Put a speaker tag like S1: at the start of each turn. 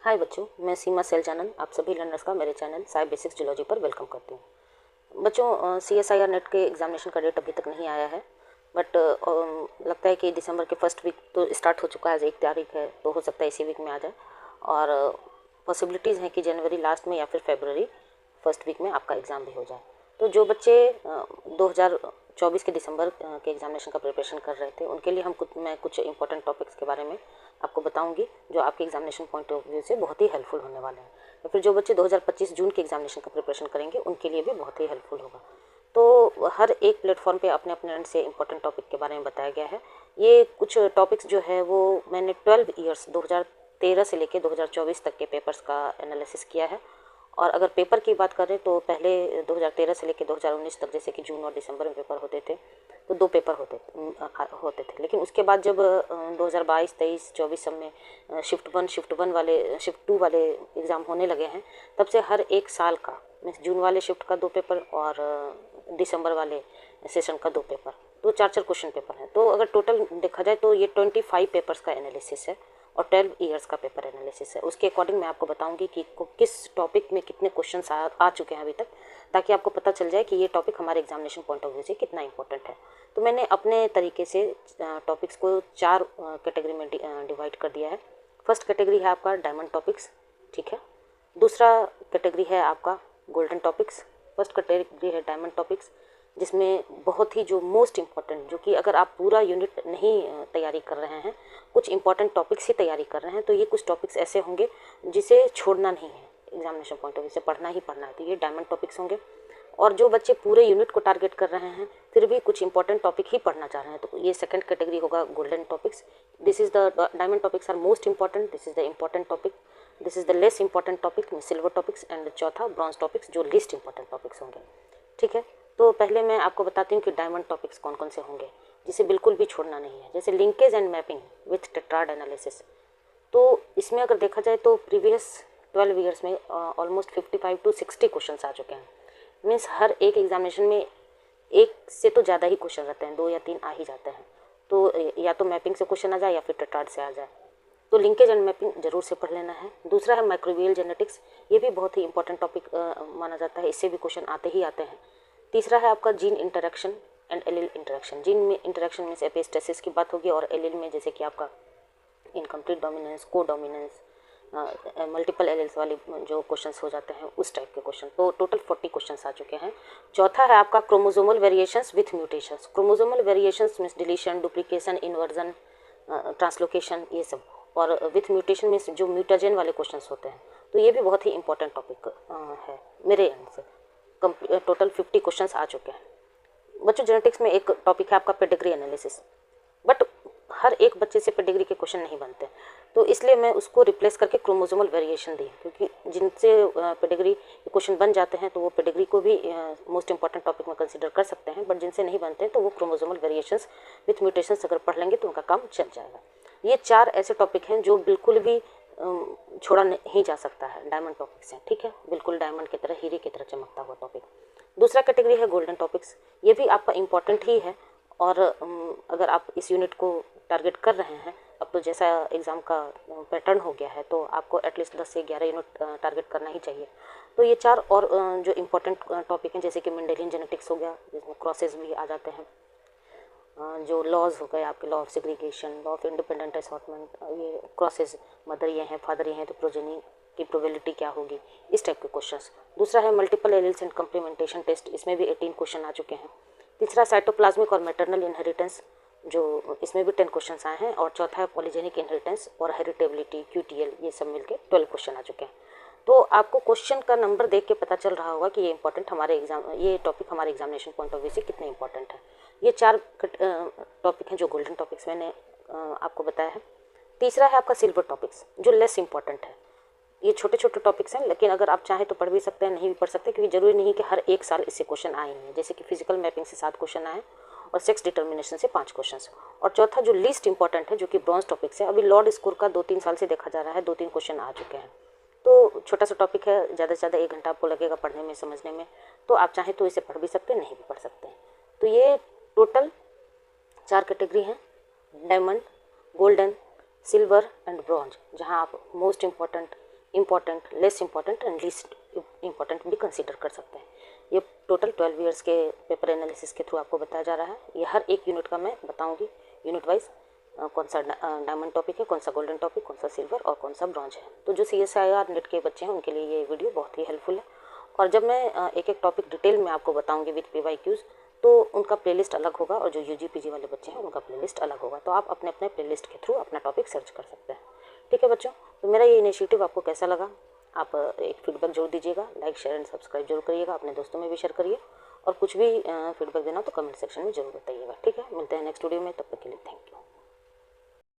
S1: हाय बच्चों, मैं सीमा सैलजानन आप सभी लर्नर्स का मेरे चैनल साई बेसिक्स जियोलॉजी पर वेलकम करती हूँ। बच्चों, CSIR नेट के एग्जामिनेशन का डेट अभी तक नहीं आया है, बट लगता है कि दिसंबर के फर्स्ट वीक तो स्टार्ट हो चुका है। आज 1 तारीख है, तो हो सकता है इसी वीक में आ जाए। और पॉसिबिलिटीज़ हैं कि जनवरी लास्ट में या फिर फरवरी फर्स्ट वीक में आपका एग्ज़ाम भी हो जाए। तो जो बच्चे 2024 के दिसंबर के एग्जामिनेशन का प्रिपरेशन कर रहे थे, उनके लिए मैं कुछ इंपॉर्टेंट टॉपिक्स के बारे में आपको बताऊंगी, जो आपके एग्जामिनेशन पॉइंट ऑफ व्यू से बहुत ही हेल्पफुल होने वाले हैं। या फिर जो बच्चे 2025 जून के एग्जामिनेशन का प्रिपरेशन करेंगे, उनके लिए भी बहुत ही हेल्पफुल होगा। तो हर एक प्लेटफॉर्म पे अपने अपने एंड से इंपॉर्टेंट टॉपिक के बारे में बताया गया है। ये कुछ टॉपिक्स जो है वो मैंने 12 ईयर्स 2013 से लेकर 2024 तक के पेपर्स का एनालिसिस किया है। और अगर पेपर की बात करें तो पहले 2013 से लेकर 2019 तक, जैसे कि जून और दिसंबर में पेपर होते थे, तो 2 पेपर होते थे। लेकिन उसके बाद जब 2022, 23, 24 सब में शिफ्ट 2 वाले एग्ज़ाम होने लगे हैं, तब से हर एक साल का मीन्स जून वाले शिफ्ट का 2 पेपर और दिसंबर वाले सेशन का 2 पेपर, तो 4 क्वेश्चन पेपर हैं। तो अगर टोटल देखा जाए तो ये 25 पेपर्स का एनालिसिस है और 12 ईयर्स का पेपर एनालिसिस है। उसके अकॉर्डिंग मैं आपको बताऊंगी कि किस टॉपिक में कितने क्वेश्चन आ चुके हैं अभी तक, ताकि आपको पता चल जाए कि ये टॉपिक हमारे एग्जामिनेशन पॉइंट ऑफ व्यू से कितना इंपॉर्टेंट है। तो मैंने अपने तरीके से टॉपिक्स को 4 कैटेगरी में डिवाइड कर दिया है। फर्स्ट कैटेगरी है आपका डायमंड टॉपिक्स, ठीक है। दूसरा कैटेगरी है आपका गोल्डन टॉपिक्स। फर्स्ट कैटेगरी है डायमंड टॉपिक्स, जिसमें बहुत ही जो मोस्ट इम्पॉर्टेंट, जो कि अगर आप पूरा यूनिट नहीं तैयारी कर रहे हैं, कुछ इंपॉर्टेंट टॉपिक्स ही तैयारी कर रहे हैं, तो ये कुछ टॉपिक्स ऐसे होंगे जिसे छोड़ना नहीं है, एग्जामिनेशन पॉइंट ऑफ व्यू से पढ़ना ही पढ़ना है, तो ये डायमंड टॉपिक्स होंगे। और जो बच्चे पूरे यूनिट को टारगेट कर रहे हैं, फिर भी कुछ इंपॉर्टेंट टॉपिक ही पढ़ना चाह रहे हैं, तो ये सेकंड कैटेगरी होगा golden topics. This is the diamond topics are most important, this is the important topic, this is the less important topic silver topics, and चौथा ब्रॉन्ज टॉपिक्स, जो लीस्ट इंपॉर्टेंट टॉपिक्स होंगे, ठीक है। तो पहले मैं आपको बताती हूँ कि डायमंड टॉपिक्स कौन कौन से होंगे जिसे बिल्कुल भी छोड़ना नहीं है। जैसे linkage and mapping with tetrad analysis, तो इसमें अगर देखा जाए तो प्रीवियस 12 ईयर्स में ऑलमोस्ट 55 to 60 क्वेश्चन आ चुके हैं। मीन्स हर एक एग्जामिनेशन में एक से तो ज़्यादा ही क्वेश्चन रहते हैं, 2 या 3 आ ही जाते हैं। तो या तो मैपिंग से क्वेश्चन आ जाए या फिर टेट्राड से आ जाए, तो लिंकेज एंड मैपिंग जरूर से पढ़ लेना है। दूसरा है माइक्रोबियल जेनेटिक्स, ये भी बहुत ही इंपॉर्टेंट टॉपिक माना जाता है, इससे भी क्वेश्चन आते ही आते हैं। तीसरा है आपका gene interaction and allele interaction. Gene में इंटरेक्शन में एपिस्टेसिस की बात होगी, और एलिल में जैसे कि आपका incomplete dominance, codominance, multiple alleles वाले जो क्वेश्चंस हो जाते हैं, उस टाइप के क्वेश्चन। तो टोटल 40 क्वेश्चंस आ चुके हैं। चौथा है आपका chromosomal variations with mutations. Chromosomal variations means deletion, duplication, inversion, translocation, ये सब। और विथ म्यूटेशन मीन्स जो म्यूटाजेन वाले क्वेश्चंस होते हैं। तो ये भी बहुत ही इंपॉर्टेंट टॉपिक है मेरे एंड से। टोटल 50 क्वेश्चंस आ चुके हैं। बच्चों, जेनेटिक्स में एक टॉपिक है आपका पेडिग्री एनालिसिस, बट हर एक बच्चे से पेडिग्री के क्वेश्चन नहीं बनते, तो इसलिए मैं उसको रिप्लेस करके क्रोमोसोमल वेरिएशन दी, क्योंकि जिनसे पेडिग्री के क्वेश्चन बन जाते हैं तो वो पेडिग्री को भी मोस्ट इंपॉर्टेंट टॉपिक में कंसीडर कर सकते हैं, बट जिनसे नहीं बनते तो वो क्रोमोसोमल वेरिएशंस विथ म्यूटेशंस अगर पढ़ लेंगे तो उनका काम चल जाएगा। ये 4 ऐसे टॉपिक हैं जो बिल्कुल भी छोड़ा नहीं जा सकता है, डायमंड टॉपिक्स हैं, ठीक है। बिल्कुल डायमंड की तरह, हीरे की तरह चमकता हुआ टॉपिक। दूसरा कैटेगरी है गोल्डन टॉपिक्स, ये भी आपका इम्पॉर्टेंट ही है। और अगर आप इस यूनिट को टारगेट कर रहे हैं, अब तो जैसा एग्ज़ाम का पैटर्न हो गया है, तो आपको एटलीस्ट 10 से 11 यूनिट टारगेट करना ही चाहिए। तो ये 4 और जो इम्पोर्टेंट टॉपिक हैं, जैसे कि मेंडेलियन जेनेटिक्स हो गया, जिसमें क्रॉसेस भी आ जाते हैं, जो लॉज हो गए आपके, law of segregation, law of independent assortment, ये क्रॉसेस, मदर ये हैं, फादर ये हैं, तो प्रोजेनी की प्रोबेबिलिटी क्या होगी, इस टाइप के क्वेश्चंस। दूसरा है मल्टीपल एलिल्स एंड कम्प्लीमेंटेशन टेस्ट, इसमें भी 18 क्वेश्चन आ चुके हैं। तीसरा साइटोप्लाज्मिक और मैटरनल इनहेरिटेंस, जो इसमें भी 10 क्वेश्चन आए हैं। और चौथा है पॉलीजेनिक इनहेरिटेंस और हेरिटेबिलिटी, QTL, ये सब मिलके 12 क्वेश्चन आ चुके हैं। तो आपको क्वेश्चन का नंबर देख के पता चल रहा होगा कि ये इंपॉर्टेंट हमारे ये टॉपिक हमारे एग्जामिनेशन पॉइंट ऑफ व्यू से कितने इंपॉर्टेंट है। ये 4 टॉपिक हैं जो गोल्डन टॉपिक्स मैंने आपको बताया है। तीसरा है आपका सिल्वर टॉपिक्स, जो लेस इंपॉर्टेंट है। ये छोटे छोटे टॉपिक्स हैं, लेकिन अगर आप चाहें तो पढ़ भी सकते हैं, नहीं भी पढ़ सकते, क्योंकि जरूरी नहीं कि हर एक साल इससे क्वेश्चन आए हैं। जैसे कि फिजिकल मैपिंग से 7 क्वेश्चन आए और सेक्स डिटर्मिनेशन से 5 क्वेश्चन। और चौथा जो लीस्ट इंपॉर्टेंट है, जो कि ब्रॉन्ज टॉपिक्स है, अभी लॉर्ड स्कोर का 2-3 साल से देखा जा रहा है, 2-3 क्वेश्चन आ चुके हैं। तो छोटा सा टॉपिक है, ज़्यादा से ज़्यादा 1 घंटा आपको लगेगा पढ़ने में, समझने में। तो आप चाहें तो इसे पढ़ भी सकते हैं, नहीं भी पढ़ सकते हैं। तो ये टोटल 4 कैटेगरी हैं, diamond, golden, silver and bronze, जहाँ आप most important important, less important and least important भी कंसीडर कर सकते हैं। ये टोटल 12 ईयर्स के पेपर एनालिसिस के थ्रू आपको बताया जा रहा है। ये हर एक यूनिट का मैं बताऊंगी यूनिट वाइज, कौन सा डायमंड टॉपिक है, कौन सा गोल्डन टॉपिक, कौन सा सिल्वर और कौन सा ब्रॉन्ज है। तो जो CSIR नेट के बच्चे हैं उनके लिए ये वीडियो बहुत ही हेल्पफुल है। और जब मैं एक एक टॉपिक डिटेल में आपको बताऊंगी विद PYQs, तो उनका प्लेलिस्ट अलग होगा और जो UG PG वाले बच्चे हैं उनका प्लेलिस्ट अलग होगा। तो आप अपने अपने प्लेलिस्ट के थ्रू अपना टॉपिक सर्च कर सकते हैं। ठीक है बच्चों, तो मेरा ये इनिशिएटिव आपको कैसा लगा, आप एक फीडबैक जरूर दीजिएगा। लाइक शेयर एंड सब्सक्राइब जरूर करिएगा, अपने दोस्तों में भी शेयर करिए। और कुछ भी फीडबैक देना तो कमेंट सेक्शन में जरूर बताइएगा। ठीक है, मिलते हैं नेक्स्ट वीडियो में, तब तक के लिए थैंक यू।